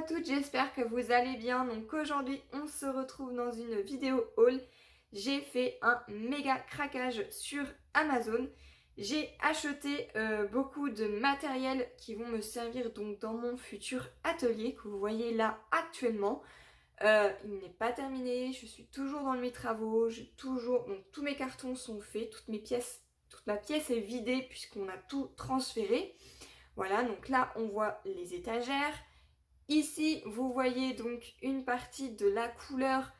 à toutes, j'espère que vous allez bien. Donc aujourd'hui, on se retrouve dans une vidéo haul. J'ai fait un méga craquage sur Amazon. J'ai acheté beaucoup de matériel qui vont me servir donc dans mon futur atelier que vous voyez là actuellement. Il n'est pas terminé, je suis toujours dans mes travaux, donc tous mes cartons sont faits, toute ma pièce est vidée puisqu'on a tout transféré. Voilà, donc là on voit les étagères. Ici, vous voyez donc une partie de la couleur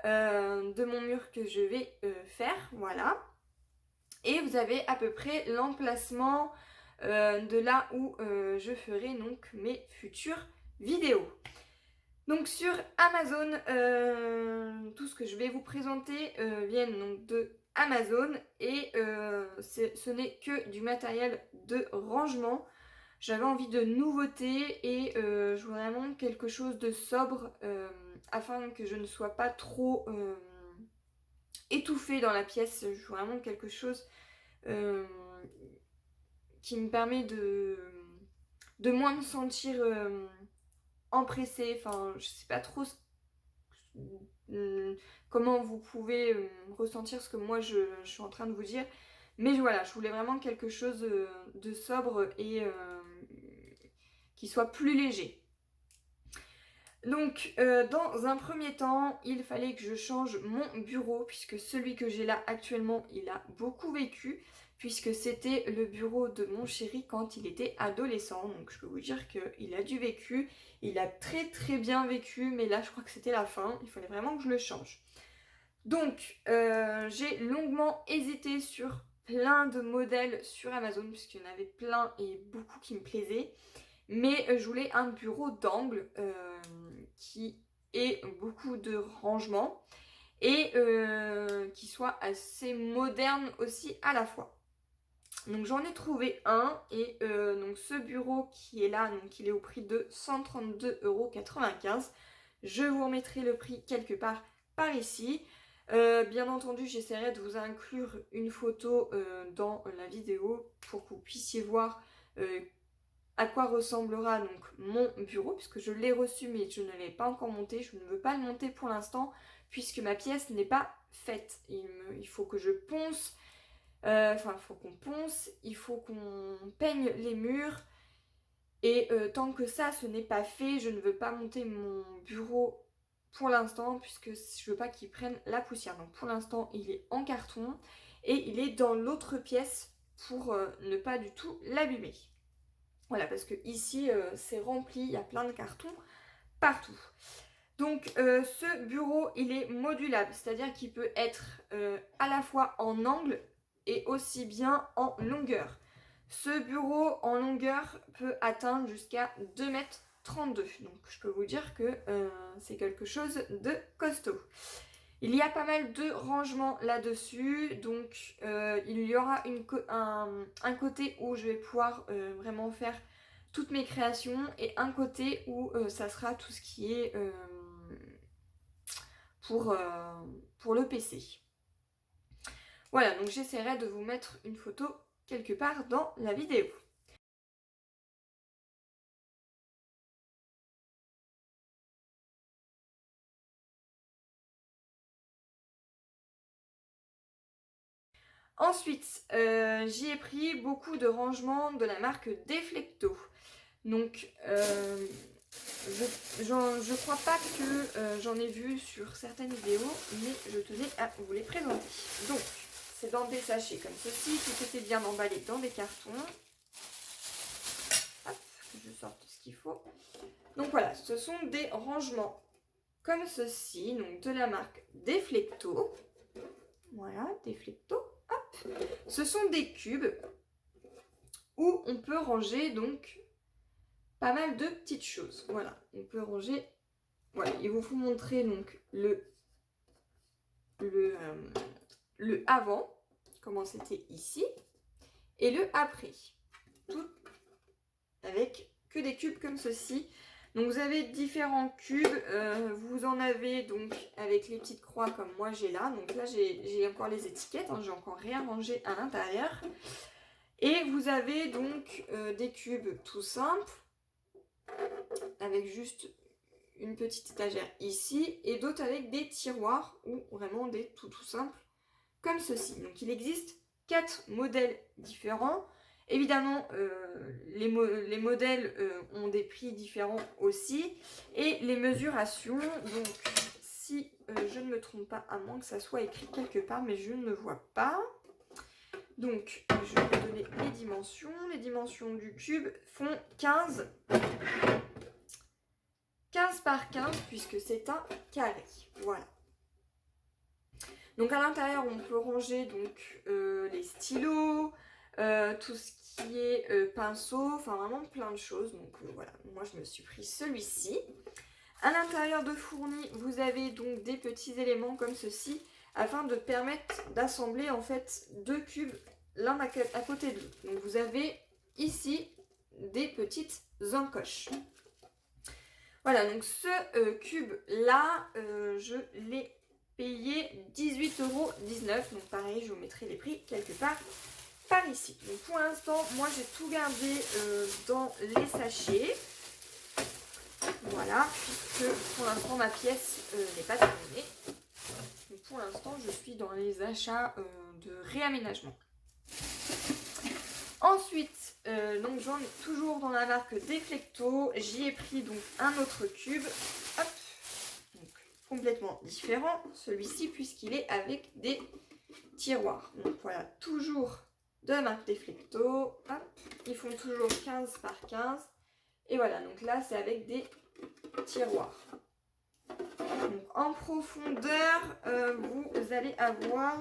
de mon mur que je vais faire, voilà. Et vous avez à peu près l'emplacement de là où je ferai donc mes futures vidéos. Donc sur Amazon, tout ce que je vais vous présenter vient donc de Amazon et ce n'est que du matériel de rangement. J'avais envie de nouveautés et je voudrais vraiment quelque chose de sobre afin que je ne sois pas trop étouffée dans la pièce. Je veux vraiment quelque chose euh, qui me permet de moins me sentir empressée. Enfin, je sais pas trop comment vous pouvez ressentir ce que moi je suis en train de vous dire. Mais voilà, je voulais vraiment quelque chose de sobre et qui soit plus léger. Donc, dans un premier temps, il fallait que je change mon bureau, puisque celui que j'ai là actuellement, il a beaucoup vécu, puisque c'était le bureau de mon chéri quand il était adolescent. Donc, je peux vous dire qu'il a du vécu, il a très très bien vécu, mais là, je crois que c'était la fin, il fallait vraiment que je le change. Donc, j'ai longuement hésité sur plein de modèles sur Amazon, puisqu'il y en avait plein et beaucoup qui me plaisaient. Mais je voulais un bureau d'angle qui ait beaucoup de rangement et qui soit assez moderne aussi à la fois. Donc j'en ai trouvé un et donc ce bureau qui est là, donc il est au prix de 132,95 €. Je vous remettrai le prix quelque part par ici. Bien entendu, j'essaierai de vous inclure une photo dans la vidéo pour que vous puissiez voir à quoi ressemblera donc mon bureau, puisque je l'ai reçu mais je ne l'ai pas encore monté. Je ne veux pas le monter pour l'instant puisque ma pièce n'est pas faite. Il faut que je ponce, il faut qu'on ponce, il faut qu'on peigne les murs. Et tant que ça, ce n'est pas fait, je ne veux pas monter mon bureau pour l'instant puisque je veux pas qu'il prenne la poussière. Donc pour l'instant, il est en carton et il est dans l'autre pièce pour ne pas du tout l'abîmer. Voilà, parce que ici, c'est rempli, il y a plein de cartons partout. Donc, ce bureau, il est modulable, c'est-à-dire qu'il peut être à la fois en angle et aussi bien en longueur. Ce bureau en longueur peut atteindre jusqu'à 2,32 m. Donc, je peux vous dire que c'est quelque chose de costaud. Il y a pas mal de rangements là-dessus, donc il y aura un côté où je vais pouvoir vraiment faire toutes mes créations et un côté où ça sera tout ce qui est pour le PC. Voilà, donc j'essaierai de vous mettre une photo quelque part dans la vidéo. Ensuite, j'y ai pris beaucoup de rangements de la marque Deflecto. Donc, je crois pas que j'en ai vu sur certaines vidéos, mais je tenais à vous les présenter. Donc, c'est dans des sachets comme ceci, tout était bien emballé dans des cartons. Hop, que je sorte ce qu'il faut. Donc voilà, ce sont des rangements comme ceci, donc de la marque Deflecto. Voilà, Deflecto. Hop. Ce sont des cubes où on peut ranger donc pas mal de petites choses. Voilà, on peut ranger. Voilà, il vous faut montrer donc le avant, comment c'était ici, et le après. Tout avec que des cubes comme ceci. Donc vous avez différents cubes, vous en avez donc avec les petites croix comme moi j'ai là. Donc là j'ai encore les étiquettes, hein, j'ai encore rien rangé à l'intérieur. Et vous avez donc des cubes tout simples, avec juste une petite étagère ici et d'autres avec des tiroirs ou vraiment des tout simples comme ceci. Donc il existe 4 modèles différents. Évidemment, les modèles ont des prix différents aussi. Et les mesurations, donc si je ne me trompe pas, à moins que ça soit écrit quelque part, mais je ne vois pas. Donc, je vais vous donner les dimensions. Les dimensions du cube font 15 par 15, puisque c'est un carré. Voilà. Donc à l'intérieur, on peut ranger donc, les stylos, tout ce qui est pinceau, enfin vraiment plein de choses. Donc voilà, moi je me suis pris celui-ci. À l'intérieur de fourni, vous avez donc des petits éléments comme ceci, afin de permettre d'assembler en fait 2 cubes l'un à côté de l'autre. Donc vous avez ici des petites encoches. Voilà, donc ce cube-là, je l'ai payé 18,19 €. Donc pareil, je vous mettrai les prix quelque part par ici. Donc pour l'instant, moi j'ai tout gardé dans les sachets. Voilà, puisque pour l'instant ma pièce n'est pas terminée. Donc pour l'instant, je suis dans les achats de réaménagement. Ensuite, donc j'en ai toujours dans la marque Deflecto. J'y ai pris donc un autre cube. Hop, donc complètement différent, celui-ci, puisqu'il est avec des tiroirs. Donc voilà, toujours de la marque Deflecto. Hop, ils font toujours 15 par 15. Et voilà, donc là c'est avec des tiroirs. Donc en profondeur, vous allez avoir...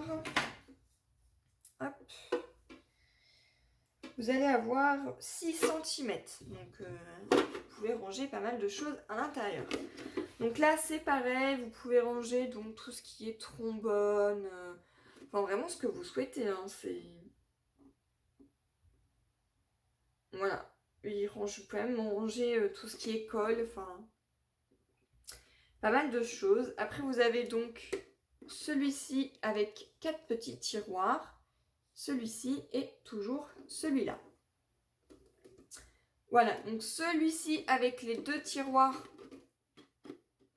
Hop, vous allez avoir 6 cm. Donc vous pouvez ranger pas mal de choses à l'intérieur. Donc là c'est pareil, vous pouvez ranger donc tout ce qui est trombone, enfin vraiment ce que vous souhaitez, hein, c'est... Voilà, vous pouvez même ranger tout ce qui est colle, enfin pas mal de choses. Après vous avez donc celui-ci avec 4 petits tiroirs. Celui-ci et toujours celui-là. Voilà, donc celui-ci avec les 2 tiroirs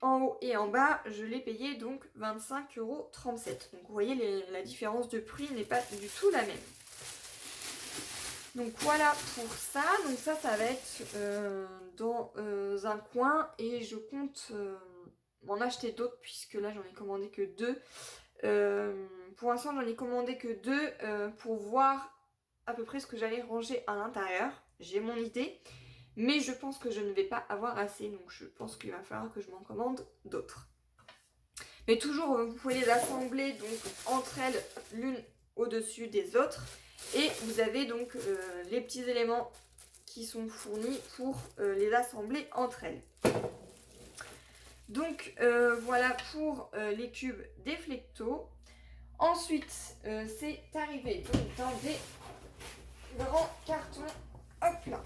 en haut et en bas, je l'ai payé donc 25,37 €. Donc vous voyez, la différence de prix n'est pas du tout la même. Donc voilà pour ça. Donc ça va être dans un coin et je compte m'en acheter d'autres puisque là j'en ai commandé que 2. Pour l'instant, j'en ai commandé que 2 pour voir à peu près ce que j'allais ranger à l'intérieur. J'ai mon idée, mais je pense que je ne vais pas avoir assez, donc je pense qu'il va falloir que je m'en commande d'autres. Mais toujours, vous pouvez les assembler donc entre elles, l'une au-dessus des autres, et vous avez donc les petits éléments qui sont fournis pour les assembler entre elles. Donc voilà pour les cubes Deflecto. Ensuite, c'est arrivé donc dans des grands cartons, hop là,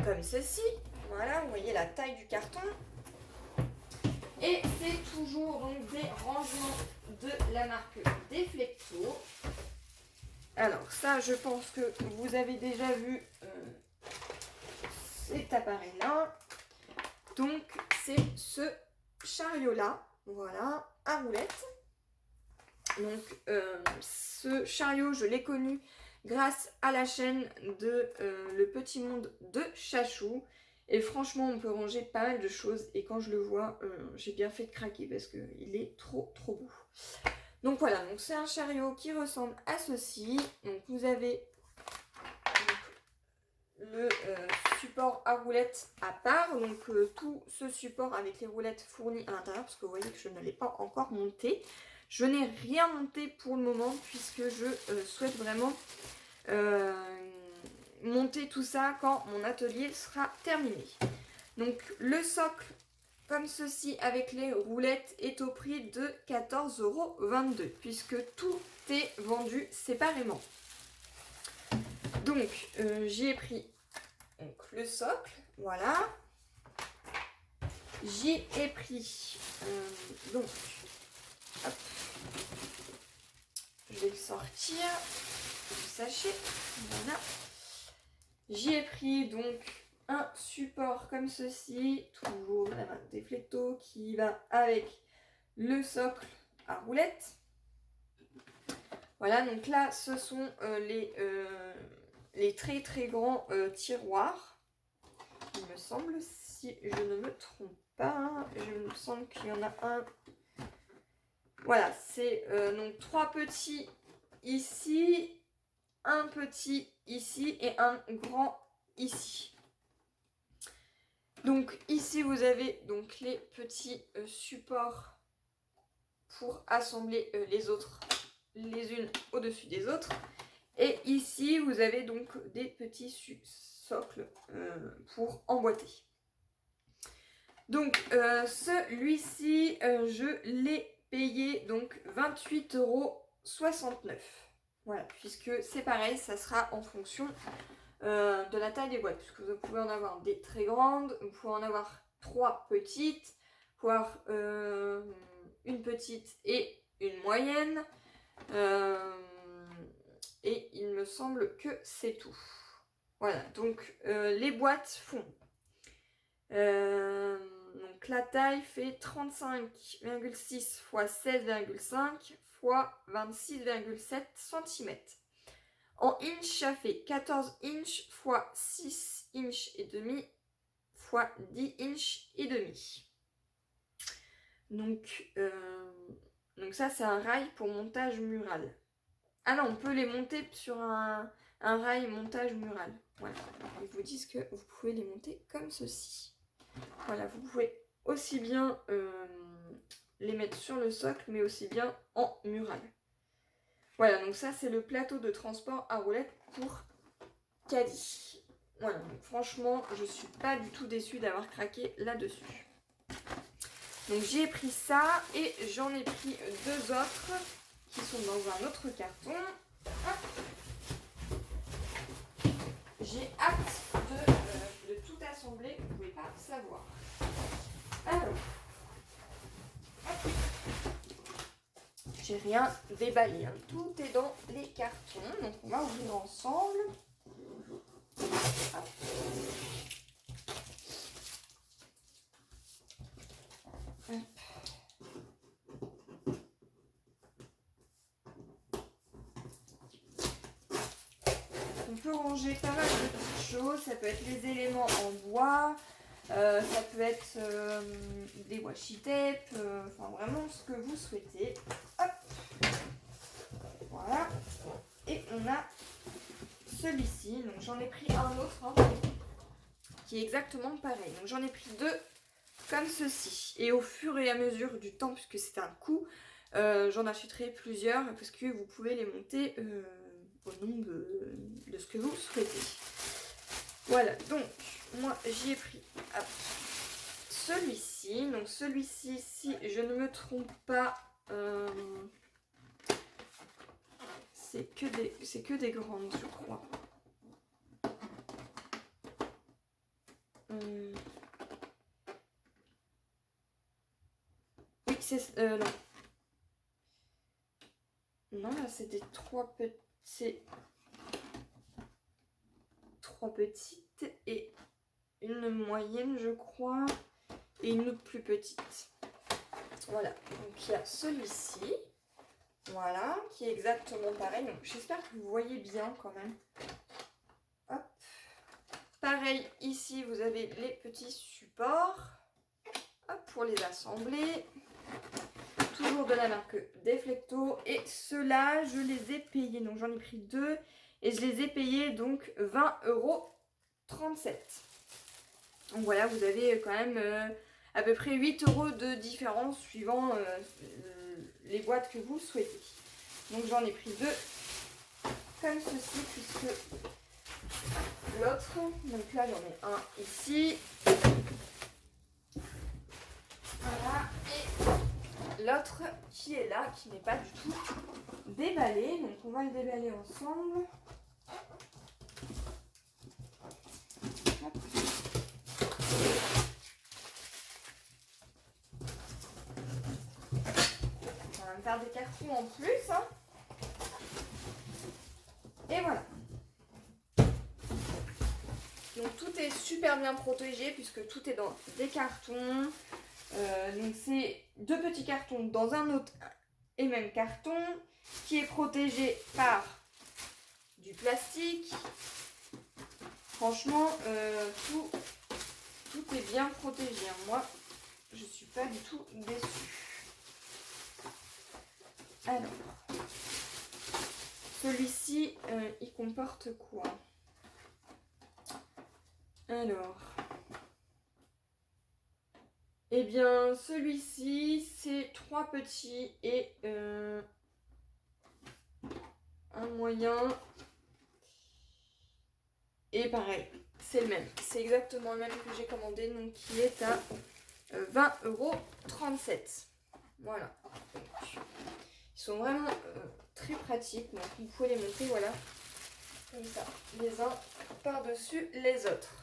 comme ceci. Voilà, vous voyez la taille du carton. Et c'est toujours donc des rangements de la marque Deflecto. Alors ça, je pense que vous avez déjà vu cet appareil-là. Donc c'est ce chariot-là, voilà, à roulettes. Donc ce chariot, je l'ai connu grâce à la chaîne de Le Petit Monde de Chachou. Et franchement, on peut ranger pas mal de choses. Et quand je le vois, j'ai bien fait de craquer parce qu'il est trop beau. Donc voilà, donc c'est un chariot qui ressemble à ceci. Donc vous avez le support à roulettes à part. Donc tout ce support avec les roulettes fournies à l'intérieur. Parce que vous voyez que je ne l'ai pas encore monté. Je n'ai rien monté pour le moment puisque je souhaite vraiment monter tout ça quand mon atelier sera terminé. Donc le socle comme ceci avec les roulettes est au prix de 14,22 € puisque tout est vendu séparément. Donc j'y ai pris donc, le socle, voilà. J'y ai pris donc hop, je vais le sortir du sachet, voilà. J'y ai pris donc un support comme ceci, toujours la marque Deflecto, qui va avec le socle à roulettes. Voilà, donc là, ce sont les très très grands tiroirs, il me semble, si je ne me trompe pas. Il me semble qu'il y en a un. Voilà, c'est donc 3 petits ici, un petit ici et un grand ici. Donc ici, vous avez donc les petits supports pour assembler les autres, les unes au-dessus des autres. Et ici, vous avez donc des petits socles pour emboîter. Donc, celui-ci, je l'ai payé donc 28,69 €. Voilà, puisque c'est pareil, ça sera en fonction de la taille des boîtes. Puisque vous pouvez en avoir des très grandes, vous pouvez en avoir 3 petites, voire une petite et une moyenne. Et il me semble que c'est tout. Voilà, donc les boîtes font. Donc la taille fait 35,6 x 16,5 x 26,7 cm. En inch, ça fait 14 inch x 6 inch et demi x 10 inch et demi. Donc ça, c'est un rail pour montage mural. Ah non, on peut les monter sur un rail montage mural. Voilà. Ils vous disent que vous pouvez les monter comme ceci. Voilà, vous pouvez aussi bien les mettre sur le socle, mais aussi bien en mural. Voilà, donc ça, c'est le plateau de transport à roulettes pour caddie. Voilà, donc franchement, je suis pas du tout déçue d'avoir craqué là-dessus. Donc j'ai pris ça et j'en ai pris 2 autres qui sont dans un autre carton. J'ai hâte de tout assembler, vous ne pouvez pas savoir. Alors, j'ai rien déballé, hein. Tout est dans les cartons, donc on va ouvrir ensemble. Hop. On peut ranger pas mal de petites choses, ça peut être les éléments en bois, ça peut être des washi tape, enfin vraiment ce que vous souhaitez. Hop. Voilà. Et on a celui-ci, donc j'en ai pris un autre hein, qui est exactement pareil. Donc j'en ai pris 2 comme ceci. Et au fur et à mesure du temps, puisque c'est un coût, j'en achèterai plusieurs parce que vous pouvez les monter au nombre de ce que vous souhaitez. Voilà, donc moi j'y ai pris celui-ci. Donc celui-ci, si je ne me trompe pas, c'est que des grandes, je crois. Oui, c'est... non. Non, là, c'est des 3 petites et une moyenne, je crois, et une autre plus petite. Voilà, donc il y a celui-ci, voilà, qui est exactement pareil. Donc j'espère que vous voyez bien quand même. Hop. Pareil, ici, vous avez les petits supports. Hop, pour les assembler. Toujours de la marque Deflecto. Et ceux-là, je les ai payés. Donc j'en ai pris 2. Et je les ai payés donc 20,37 €. Donc voilà, vous avez quand même à peu près 8 € de différence suivant les boîtes que vous souhaitez. Donc j'en ai pris 2 comme ceci, puisque l'autre, donc là j'en ai un ici. Voilà, et l'autre qui est là, qui n'est pas du tout déballé. Donc on va le déballer ensemble. Hop. On va me faire des cartons en plus. Hein. Et voilà. Donc tout est super bien protégé puisque tout est dans des cartons. Donc c'est 2 petits cartons dans un autre et même carton qui est protégé par du plastique. Franchement, tout est bien protégé. Moi, je suis pas du tout déçue. Alors, celui-ci, il comporte quoi? Alors, eh bien, celui-ci, c'est 3 petits et un moyen. Et pareil, c'est le même. C'est exactement le même que j'ai commandé, donc qui est à 20,37 €. Voilà. Donc, ils sont vraiment très pratiques. Donc vous pouvez les monter, voilà. Comme ça, les uns par-dessus les autres.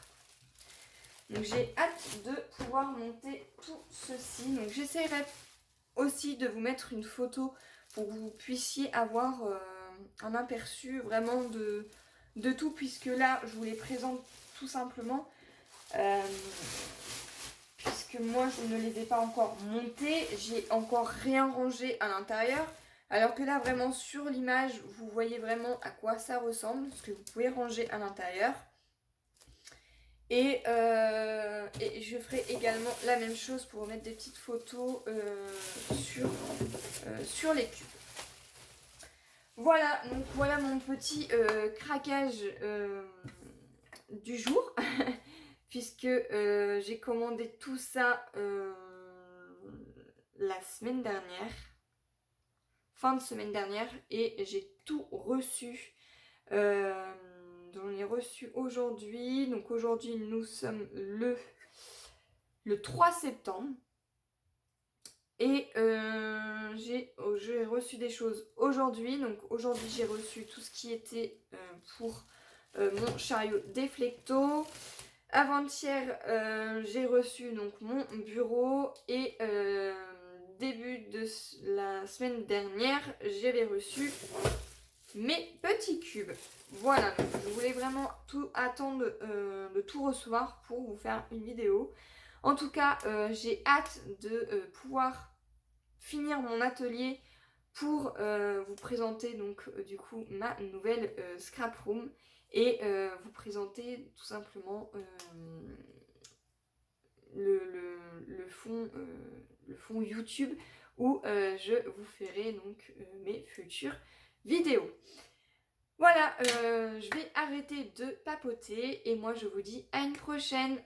Donc j'ai hâte de pouvoir monter tout ceci. Donc j'essaierai aussi de vous mettre une photo pour que vous puissiez avoir un aperçu vraiment de tout, puisque là je vous les présente tout simplement puisque moi je ne les ai pas encore montés, j'ai encore rien rangé à l'intérieur, alors que là vraiment sur l'image vous voyez vraiment à quoi ça ressemble, ce que vous pouvez ranger à l'intérieur. Et je ferai également la même chose pour mettre des petites photos sur les cubes. Voilà, donc voilà mon petit craquage du jour, puisque j'ai commandé tout ça la semaine dernière, fin de semaine dernière, et j'ai tout reçu. J'en ai reçu aujourd'hui. Donc aujourd'hui nous sommes le 3 septembre. Et j'ai reçu des choses aujourd'hui. Donc aujourd'hui j'ai reçu tout ce qui était pour mon chariot déflecto. Avant-hier j'ai reçu donc mon bureau. Et début de la semaine dernière j'avais reçu mes petits cubes. Voilà, donc je voulais vraiment tout attendre de tout recevoir pour vous faire une vidéo. En tout cas, j'ai hâte de pouvoir finir mon atelier pour vous présenter donc du coup ma nouvelle scrap room et vous présenter tout simplement le fond YouTube où je vous ferai donc mes futures vidéos. Voilà, je vais arrêter de papoter et moi je vous dis à une prochaine.